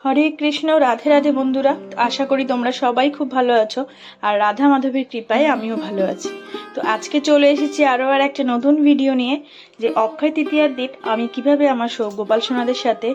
হরে কৃষ্ণ, রাধে রাধে বন্ধুরা। আশা করি তোমরা সবাই খুব ভালো আছো, আর রাধা মাধবের কৃপায় আমিও ভালো আছি। তো আজকে চলে এসেছি আরও একটা নতুন ভিডিও নিয়ে, যে অক্ষয় তৃতীয়ার দিন আমি কিভাবে আমার গোপাল সোনাদের সাথে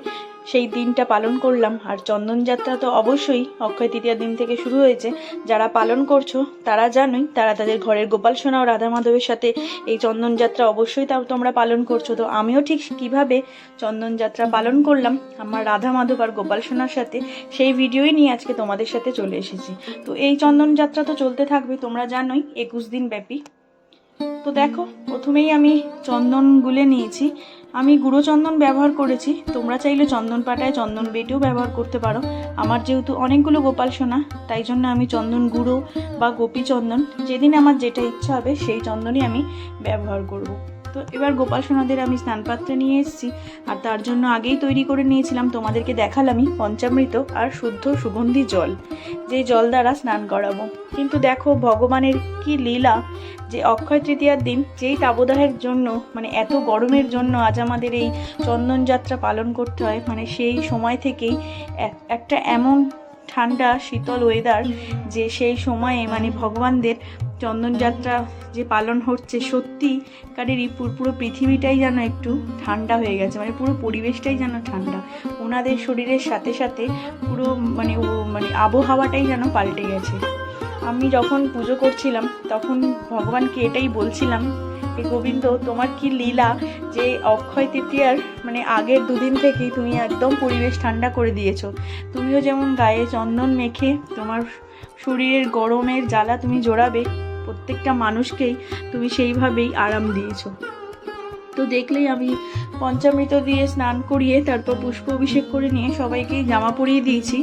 সেই দিনটা পালন করলাম। আর চন্দন যাত্রা তো অবশ্যই অক্ষয় তৃতীয়ার দিন থেকে শুরু হয়েছে। যারা পালন করছো তারা জানোই, তারা তাদের ঘরের গোপাল সোনা ও রাধা মাধবের সাথে এই চন্দন যাত্রা অবশ্যই তোমরা পালন করছো। তো আমিও ঠিক কিভাবে চন্দন যাত্রা পালন করলাম আমার রাধা মাধব আর গোপাল সোনার সাথে, সেই ভিডিওই নিয়ে আজকে তোমাদের সাথে চলে এসেছি। তো এই চন্দন যাত্রা তো চলতে থাকবে, তোমরা জানোই 21 দিন ব্যাপী। তো দেখো, প্রথমেই আমি চন্দন গুলে নিয়েছি। আমি গুঁড়ো চন্দন ব্যবহার করেছি, তোমরা চাইলে চন্দন পাটায় চন্দন বেটেও ব্যবহার করতে পারো। আমার যেহেতু অনেকগুলো গোপাল সোনা, তাই জন্য আমি চন্দন গুঁড়ো বা গোপী চন্দন, যেদিন আমার যেটা ইচ্ছা হবে সেই চন্দনই আমি ব্যবহার করব। তো এবার গোপাল সোনাদের আমি স্নান পাত্রে নিয়ে এসেছি, আর তার জন্য আগেই তৈরি করে নিয়েছিলাম, তোমাদেরকে দেখালামই, পঞ্চামৃত আর শুদ্ধ সুগন্ধি জল, যে জল দ্বারা স্নান করাবো। কিন্তু দেখো ভগবানের কি লীলা, যে অক্ষয় তৃতীয়ার দিন যেই তাবদাহের জন্য, মানে এত গরমের জন্য আজ আমাদের এই চন্দন যাত্রা পালন করতে হয়, মানে সেই সময় থেকেই একটা এমন ঠান্ডা শীতল ওয়েদার, যে সেই সময়ে মানে ভগবানদের চন্দন যাত্রা যে পালন হচ্ছে, সত্যিকারেরই পুরো পৃথিবীটাই যেন একটু ঠান্ডা হয়ে গেছে, মানে পুরো পরিবেশটাই যেন ঠান্ডা। ওনাদের শরীরের সাথে সাথে পুরো মানে আবহাওয়াটাই যেন পাল্টে গেছে। আমি যখন পুজো করছিলাম তখন ভগবানকে এটাই বলছিলাম, হে গোবিন্দ, তোমার কি লীলা, যে অক্ষয় তৃতীয়ার মানে আগের দুদিন থেকেই তুমি একদম পরিবেশ ঠান্ডা করে দিয়েছো। তুমিও যেমন গায়ে চন্দন মেখে তোমার শরীরের গরমের জ্বালা তুমি জোড়াবে, প্রত্যেকটা মানুষকেই তুমি সেইভাবেই আরাম দিয়েছো। তো দেখলেই আমি পঞ্চামৃত দিয়ে স্নান করিয়ে তারপর পুষ্প অভিষেক করে নিয়ে সবাইকেই জামা পরিয়ে দিয়েছি।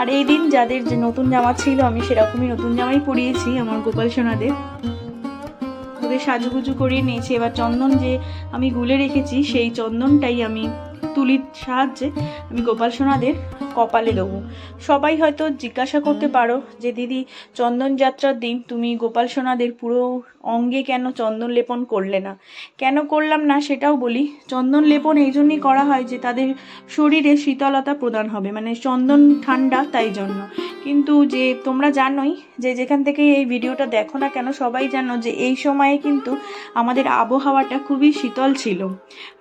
আর এই দিন যাদের যে নতুন জামা ছিল, আমি সেরকমই নতুন জামাই পরিয়েছি আমার গোপাল সোনাদের। ওদের সাজুগুজু করিয়ে নিয়েছি। এবার চন্দন যে আমি গুলে রেখেছি, সেই চন্দনটাই আমি তুলির সাহায্যে আমি গোপাল সোনাদের কপালে দেবো। সবাই হয়তো জিজ্ঞাসা করতে পারো যে দিদি, চন্দন যাত্রার দিন তুমি গোপাল সোনাদের পুরো অঙ্গে কেন চন্দন লেপন করলে না? কেন করলাম না সেটাও বলি। চন্দন লেপন এই জন্যই করা হয় যে তাদের শরীরে শীতলতা প্রদান হবে, মানে চন্দন ঠান্ডা, তাই জন্য। কিন্তু যে তোমরা জানোই, যে যেখান থেকে এই ভিডিওটা দেখো না কেন, সবাই জানো যে এই সময়ে কিন্তু আমাদের আবহাওয়াটা খুবই শীতল ছিল।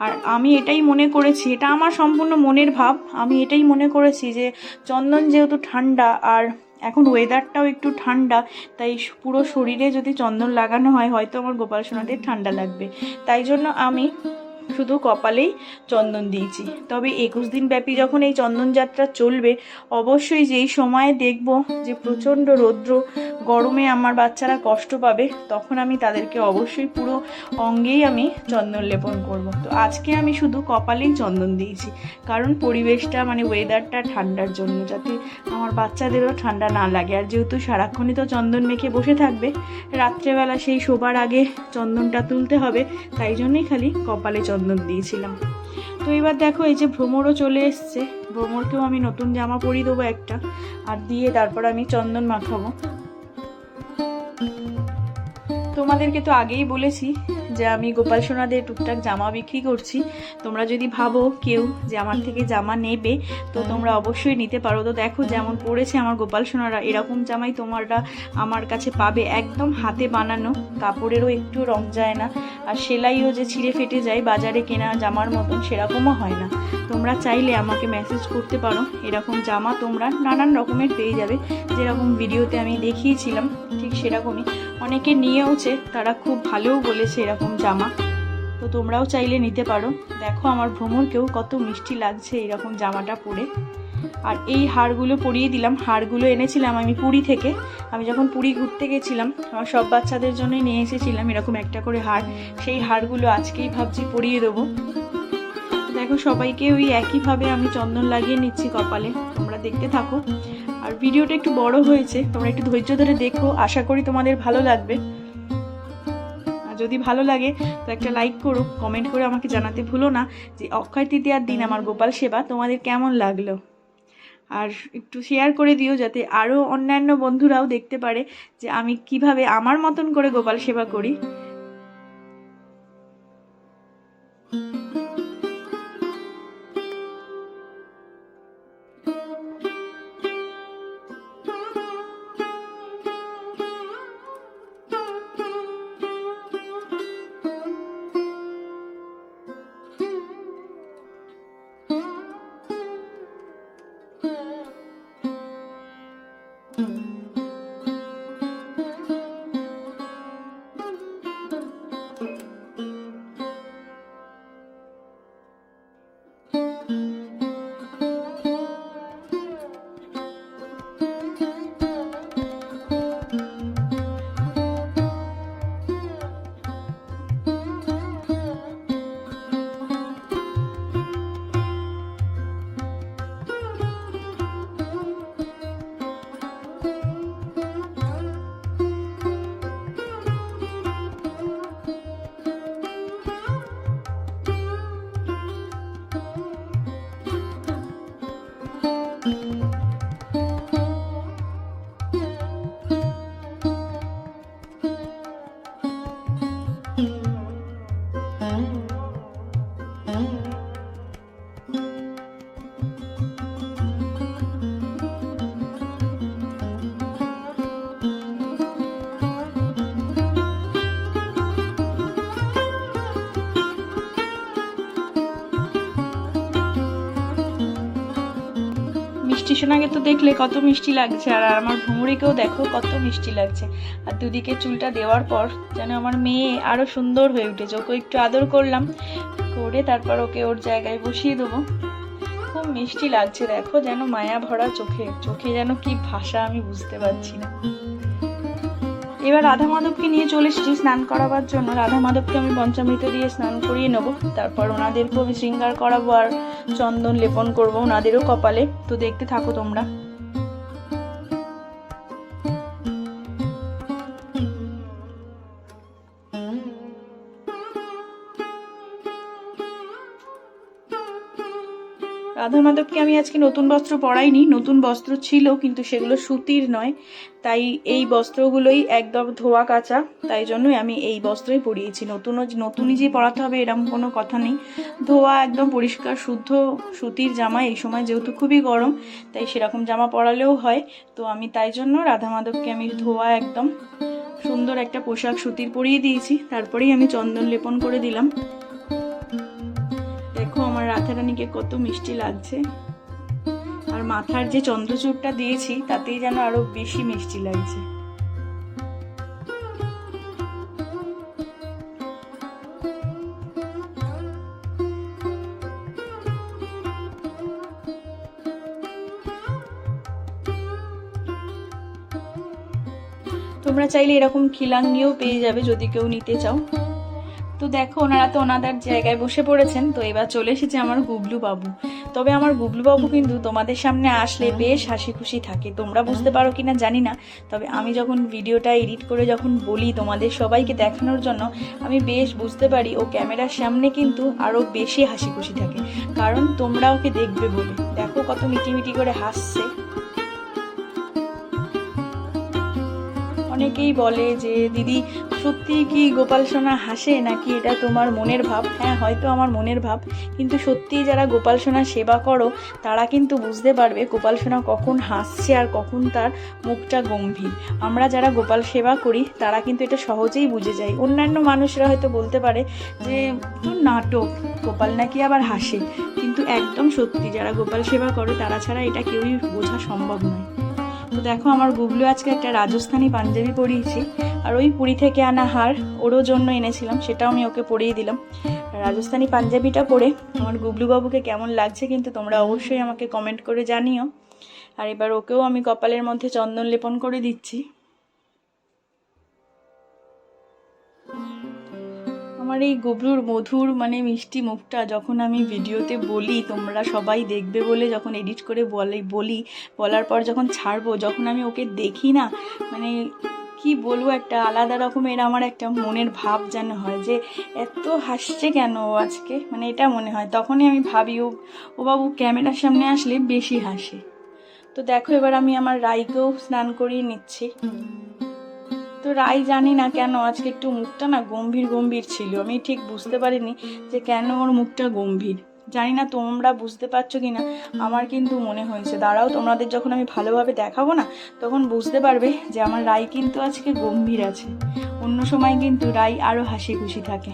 আর আমি এটাই মনে করেছি, এটা আমার সম্পূর্ণ মনের ভাব, আমি এটাই মনে করেছি যে চন্দন যেহেতু ঠান্ডা, আর এখন ওয়েদারটাও একটু ঠান্ডা, তাই পুরো শরীরে যদি চন্দন লাগানো হয়, হয়তো আমার গোপাল সোনাদের ঠান্ডা লাগবে। তাই জন্য আমি শুধু কপালেই চন্দন দিয়েছি। তবে 21 দিন ব্যাপী যখন এই চন্দন যাত্রা চলবে, অবশ্যই যেই সময়ে দেখব যে প্রচণ্ড রৌদ্র গরমে আমার বাচ্চারা কষ্ট পাবে, তখন আমি তাদেরকে অবশ্যই পুরো অঙ্গেই আমি চন্দন লেপন করব। তো আজকে আমি শুধু কপালেই চন্দন দিয়েছি, কারণ পরিবেশটা মানে ওয়েদারটা ঠান্ডার জন্য, যাতে আমার বাচ্চাদেরও ঠান্ডা না লাগে। আর যেহেতু সারাক্ষণই তো চন্দন মেখে বসে থাকবে, রাত্রেবেলা সেই শোবার আগে চন্দনটা তুলতে হবে, তাই জন্যই খালি কপালে চন্দন দিয়েছিলাম। তো এবার দেখো, এই যে ভ্রমরও চলে এসছে, ভ্রমরকেও আমি নতুন জামা পরিয়ে দেবো একটা, আর দিয়ে তারপর আমি চন্দন মাখাবো। তোমাদেরকে তো আগেই বলেছি যে আমি গোপাল সোনাদের টুকটাক জামা বিক্রি করছি। তোমরা যদি ভাবো কেউ যে আমার থেকে জামা নেবে, তো তোমরা অবশ্যই নিতে পারো। তো দেখো যেমন পড়েছে আমার গোপাল সোনারা, এরকম জামাই তোমরা আমার কাছে পাবে, একদম হাতে বানানো, কাপড়েরও একটু রং যায় না, আর সেলাইও যে ছিঁড়ে ফেটে যায় বাজারে কেনা জামার মতন, সেরকমও হয় না। তোমরা চাইলে আমাকে মেসেজ করতে পারো, এরকম জামা তোমরা নানান রকমের পেয়ে যাবে, যেরকম ভিডিওতে আমি দেখিয়েছিলাম ঠিক সেরকমই। অনেকে নিয়েওছে, তারা খুব ভালোও বলেছে এরকম জামা। তো তোমরাও চাইলে নিতে পারো। দেখো আমার ভ্রমরকেও কত মিষ্টি লাগছে এরকম জামাটা পরে। আর এই হারগুলো পরিয়ে দিলাম। হারগুলো এনেছিলাম আমি পুরী থেকে। আমি যখন পুরী ঘুরতে গেছিলাম, আমার সব বাচ্চাদের জন্যই নিয়ে এসেছিলাম এরকম একটা করে হার। সেই হারগুলো আজকেই ভাবছি পরিয়ে দেবো। দেখো সবাইকে ওই একইভাবে আমি চন্দন লাগিয়ে নিচ্ছি কপালে, তোমরা দেখতে থাকো। আর ভিডিওটা একটু বড় হয়েছে, তোমরা একটু ধৈর্য ধরে দেখো, আশা করি তোমাদের ভালো লাগবে। আর যদি ভালো লাগে তো একটা লাইক করো, কমেন্ট করে আমাকে জানাতে ভুলো না যে অক্ষয় তৃতীয়ার দিন আমার গোপাল সেবা তোমাদের কেমন লাগলো। আর একটু শেয়ার করে দিও, যাতে আরও অন্যান্য বন্ধুরাও দেখতে পারে যে আমি কিভাবে আমার মতন করে গোপাল সেবা করি। মিষ্টি সোনাকে তো দেখলে কত মিষ্টি লাগছে, আর আমার ভুমুরিকেও দেখো কত মিষ্টি লাগছে। আর দুদিকে চুলটা দেওয়ার পর যেন আমার মেয়ে আরও সুন্দর হয়ে উঠেছে। ওকে একটু আদর করলাম, করে তারপর ওকে ওর জায়গায় বসিয়ে দেবো। খুব মিষ্টি লাগছে দেখো, যেন মায়া ভরা চোখে, চোখে যেন কি ভাষা আমি বুঝতে পারছি না। এবার রাধা মাধবকে নিয়ে চলে এসেছি স্নান করাবার জন্য। রাধা মাধবকে আমি পঞ্চামৃত দিয়ে স্নান করিয়ে নেবো, তারপর ওনাদেরকেও আমি শৃঙ্গার করাবো আর চন্দন লেপন করবো ওনাদেরও কপালে। তো দেখতে থাকো তোমরা। রাধা মাধবকে আমি আজকে নতুন বস্ত্র পরাইনি, নতুন বস্ত্র ছিল কিন্তু সেগুলো সুতির নয়, তাই এই বস্ত্রগুলোই একদম ধোয়া কাচা, তাই জন্যই আমি এই বস্ত্রই পরিয়েছি। নতুনই যে পরাতে হবে এরকম কোনো কথা নেই, ধোয়া একদম পরিষ্কার শুদ্ধ সুতির জামা। এই সময় যেহেতু খুবই গরম, তাই সেরকম জামা পরালেও হয়। তো আমি তাই জন্য রাধা মাধবকে আমি ধোয়া একদম সুন্দর একটা পোশাক সুতির পরিয়ে দিয়েছি, তারপরেই আমি চন্দন লেপন করে দিলাম। দেখো আমার রাধারানীকে কত মিষ্টি লাগছে, আর মাথার যে চন্দ্রচূড়টা দিয়েছি তাতেই যেন আরো বেশি মিষ্টি লাগছে। তোমরা চাইলে এরকম খিলাঙ্গিও পেয়ে যাবে যদি কেউ নিতে চাও। তো দেখো ওনারা তো ওনাদের জায়গায় বসে পড়েছেন। তো এবার চলে এসেছে আমার গুবলু বাবু। তবে আমার গুবলু বাবু কিন্তু তোমাদের সামনে আসলে বেশ হাসি খুশি থাকে, তোমরা বুঝতে পারো কিনা জানি না। তবে আমি যখন ভিডিওটা এডিট করে যখন বলি তোমাদের সবাইকে দেখানোর জন্য, আমি বেশ বুঝতে পারি ও ক্যামেরার সামনে কিন্তু আরও বেশি হাসি খুশি থাকে, কারণ তোমরা ওকে দেখবে বলে। দেখো কত মিটিমিটি করে হাসছে। অনেকেই বলে যে দিদি সত্যি কি গোপাল সোনা হাসে নাকি এটা তোমার মনের ভাব? হ্যাঁ, হয়তো আমার মনের ভাব, কিন্তু সত্যিই যারা গোপাল সোনার সেবা করো তারা কিন্তু বুঝতে পারবে গোপাল সোনা কখন হাসছে আর কখন তার মুখটা গম্ভীর। আমরা যারা গোপাল সেবা করি তারা কিন্তু এটা সহজেই বুঝে যাই। অন্যান্য মানুষরা হয়তো বলতে পারে যে নাটক, গোপাল নাকি আবার হাসে, কিন্তু একদম সত্যি যারা গোপাল সেবা করো তারা ছাড়া এটা কেউই বোঝা সম্ভব নয়। তো দেখো আমার গুবলু আজকে একটা রাজস্থানী পাঞ্জাবি পরিয়েছি, আর ওই পুরী থেকে আনা হার ওরও জন্য এনেছিলাম, সেটাও আমি ওকে পরিয়ে দিলাম। রাজস্থানী পাঞ্জাবিটা পরে আমার গুবলু বাবুকে কেমন লাগছে কিন্তু তোমরা অবশ্যই আমাকে কমেন্ট করে জানিও। আর এবার ওকেও আমি কপালের মধ্যে চন্দন লেপন করে দিচ্ছি। আমার এই গুবলুর মধুর মিষ্টি মুখটা যখন আমি ভিডিওতে বলি তোমরা সবাই দেখবে বলে, যখন এডিট করে বলার পর যখন ছাড়বো, যখন আমি ওকে দেখি না, কি বলবো, একটা আলাদা রকমের আমার একটা মনের ভাব যেন হয় যে এত হাসছে কেন ও আজকে, এটা মনে হয়। তখনই আমি ভাবি ও বাবু ক্যামেরার সামনে আসলে বেশি হাসে। তো দেখো এবার আমি আমার রাইকেও স্নান করিয়ে নিচ্ছি। তো রাই জানি না কেন আজকে একটু মুখটা না গম্ভীর ছিল, আমি ঠিক বুঝতে পারিনি যে কেন ওর মুখটা গম্ভীর। জানি না তোমরা বুঝতে পারছো কিনা, আমার কিন্তু মনে হয়েছে। দাঁড়াও, তোমাদের যখন আমি ভালোভাবে দেখাবো না তখন বুঝতে পারবে যে আমার রাই কিন্তু আজকে গম্ভীর আছে। অন্য সময় কিন্তু রাই আরো হাসি খুশি থাকে।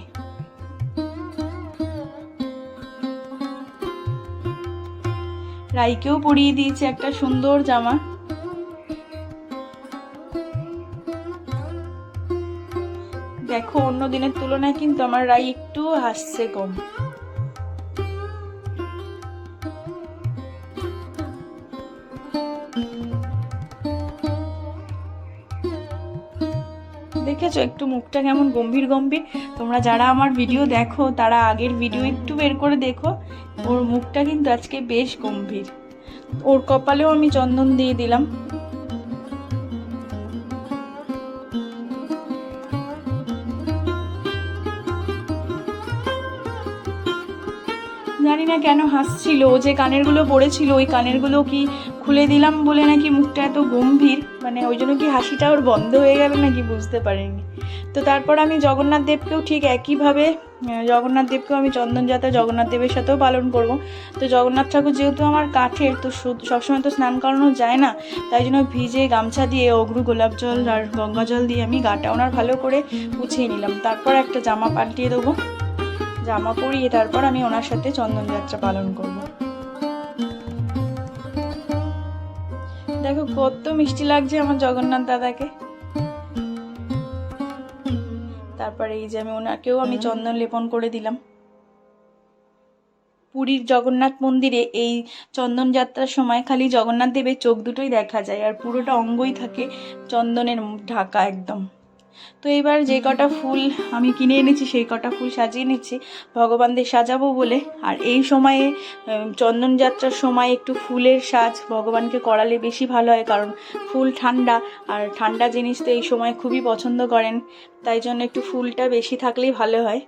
রাইকেও পরিয়ে দিয়েছে একটা সুন্দর জামা। দেখো অন্য দিনের তুলনায় কিন্তু আমার রাই একটু হাসছে কম। দেখেছো একটু মুখটা কেমন গম্ভীর। তোমরা যারা আমার ভিডিও দেখো তারা আগের ভিডিও একটু বের করে দেখো, ওর মুখটা কিন্তু আজকে বেশ গম্ভীর। ওর কপালেও আমি চন্দন দিয়ে দিলাম। জানি না কেন হাসছিল, ও যে কানেরগুলো পড়েছিল ওই কানেরগুলো কি খুলে দিলাম বলে নাকি মুখটা এত গম্ভীর, ওই জন্য কি হাসিটা ওর বন্ধ হয়ে গেল নাকি বুঝতে পারিনি। তো তারপর আমি জগন্নাথ দেবকেও ঠিক একইভাবে জগন্নাথ দেবকেও আমি চন্দন যাত্রা জগন্নাথ দেবের সাথেও পালন করব। তো জগন্নাথ ঠাকুর যেহেতু আমার কাঠের, তো সবসময় তো স্নান করানো যায় না, তাই জন্য ভিজে গামছা দিয়ে অগ্রু গোলাপ জল আর গঙ্গা জল দিয়ে আমি গাটা ওনার ভালো করে মুছিয়ে নিলাম। তারপর একটা জামা পাল্টিয়ে দেবো, জামা পরিয়ে তারপর আমি ওনার সাথে চন্দন যাত্রা পালন করব। দেখো কত মিষ্টি লাগছে আমার জগন্নাথ দাদাকে। তারপরে এই যে ওনাকেও আমি চন্দন লেপন করে দিলাম। পুরীর জগন্নাথ মন্দিরে এই চন্দন যাত্রার সময় খালি জগন্নাথ দেবের চোখ দুটোই দেখা যায়, আর পুরোটা অঙ্গই থাকে চন্দনের ঢাকা একদম। তো এবার যে কটা ফুল আমি কিনে এনেছি সেই কটা ফুল সাজিয়ে নিচ্ছি ভগবানদের সাজাবো বলে। আর এই সময়ে চন্দন যাত্রার সময় একটু ফুলের সাজ ভগবানকে করালে বেশি ভালো হয়, কারণ ফুল ঠান্ডা, আর ঠান্ডা জিনিস তো এই সময় খুবই পছন্দ করেন, তাই জন্য একটু ফুলটা বেশি থাকলেই ভালো হয়।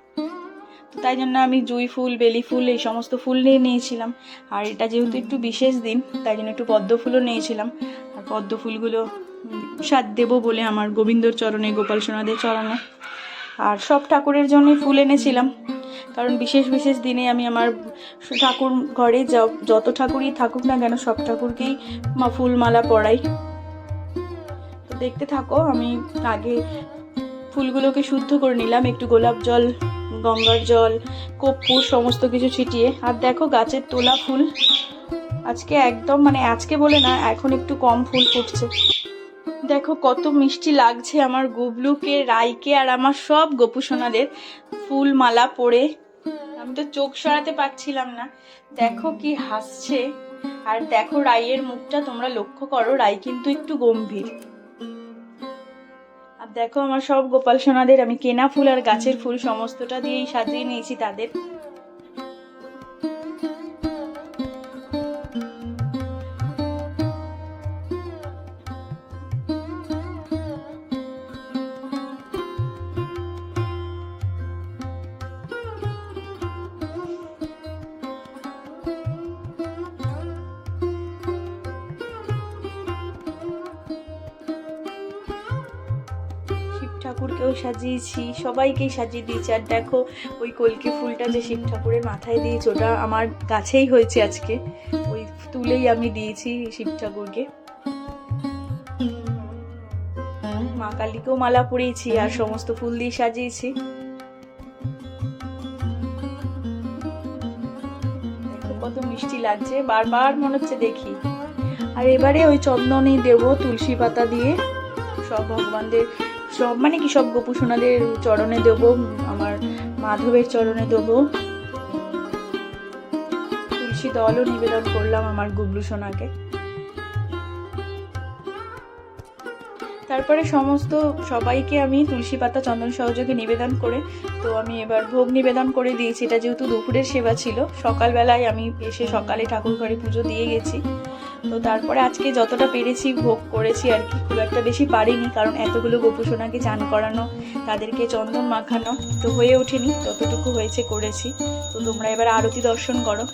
তো তাই জন্য আমি জুঁই ফুল, বেলি ফুল এই সমস্ত ফুল নিয়ে নিয়েছিলাম। আর এটা যেহেতু একটু বিশেষ দিন তাই জন্য একটু পদ্ম ফুলও নিয়েছিলাম। আর পদ্ম ফুলগুলো সাজ দেবো বলে আমার গোবিন্দর চরণে, গোপাল সোনাদের চরণে। আর সব ঠাকুরের জন্যই ফুল এনেছিলাম, কারণ বিশেষ বিশেষ দিনে আমি আমার ঠাকুর ঘরে যত ঠাকুরই থাকুক না কেন সব ঠাকুরকেই ফুল মালা পরাই। তো দেখতে থাকো, আমি আগে ফুলগুলোকে শুদ্ধ করে নিলাম, একটু গোলাপ জল, গঙ্গার জল, কর্পূর সমস্ত কিছু ছিটিয়ে। আর দেখো গাছের তোলা ফুল আজকে একদম, মানে আজকে বলে না, এখন একটু কম ফুল ফুটছে। দেখো কত মিষ্টি লাগছে আমার গুবলুকে, রাইকে আর আমার সব গোপুসোনাদের ফুল মালা পরে। আমি তো চোখ সরাতে পারছিলাম না, দেখো কি হাসছে। আর দেখো রাইয়ের মুখটা তোমরা লক্ষ্য করো, রাই কিন্তু একটু গম্ভীর। আর দেখো আমার সব গোপাল সোনাদের আমি কেনা ফুল আর গাছের ফুল সমস্তটা দিয়েই সাজিয়ে নিয়েছি তাদের। ঠাকুরকেও সাজিয়েছি, সবাইকেই সাজিয়ে দিয়েছি। আর দেখো ওই কলকে ফুলটা যে শিব ঠাকুরের মাথায় দিয়েছি ওটা আমার গাছেই হয়েছে আজকে, ওই তুলেই আমি দিয়েছি শিব ঠাকুরকে। মা কালীকেও মালা পরিয়েছি আর সমস্ত ফুল দিয়ে সাজিয়েছি। দেখো কত মিষ্টি লাগছে, বারবার মনে হচ্ছে দেখি। আর এবারে ওই চন্দনই দেবো তুলসী পাতা দিয়ে সব ভগবানদের, সব মানে কি সব গোপুসোনাদের চরণে দেবো, আমার মাধবের চরণে দেবো। তুলসী দলও নিবেদন করলাম আমার গুবলু সোনাকে। তারপরে সমস্ত সবাইকে আমি তুলসী পাতা চন্দন সহযোগে নিবেদন করে, তো আমি এবার ভোগ নিবেদন করে দিয়েছি। এটা যেহেতু দুপুরের সেবা ছিল, সকালবেলায় আমি এসে সকালে ঠাকুর ঘরে পুজো দিয়ে গেছি। তো তারপরে আজকে যতটা পেরেছি ভোগ করেছি আর কি, খুব একটা বেশি পারিনি, কারণ এতগুলো গোপুসোনাকে চান করানো, তাদেরকে চন্দন মাখানো তো হয়ে ওঠেনি, যতটুকু হয়েছে করেছি। তো তোমরা এবার আরতি দর্শন করো।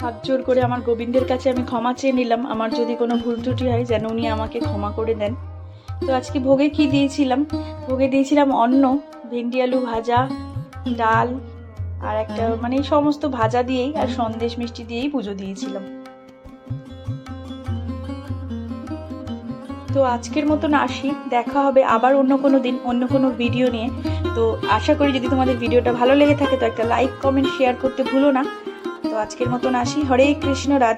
হাত জোর করে আমার গোবিন্দের কাছে আমি ক্ষমা চেয়ে নিলাম, আমার যদি কোনো ভুল ত্রুটি হয় যেন উনি আমাকে ক্ষমা করে দেন। তো আজকে ভোগে কি দিয়েছিলাম, ভোগে দিয়েছিলাম অন্ন, ভেন্ডি আলু ভাজা, ডাল আর একটা মানে সমস্ত ভাজা দিয়েই আর সন্দেশ মিষ্টি দিয়েই পুজো দিয়েছিলাম। তো আজকের মতন আসি, দেখা হবে আবার অন্য কোনো দিন অন্য কোনো ভিডিও নিয়ে। তো আশা করি যদি তোমাদের ভিডিওটা ভালো লেগে থাকে তো একটা লাইক কমেন্ট শেয়ার করতে ভুলো না। তো আজকের মতন আসি। হরে কৃষ্ণ, রাধে।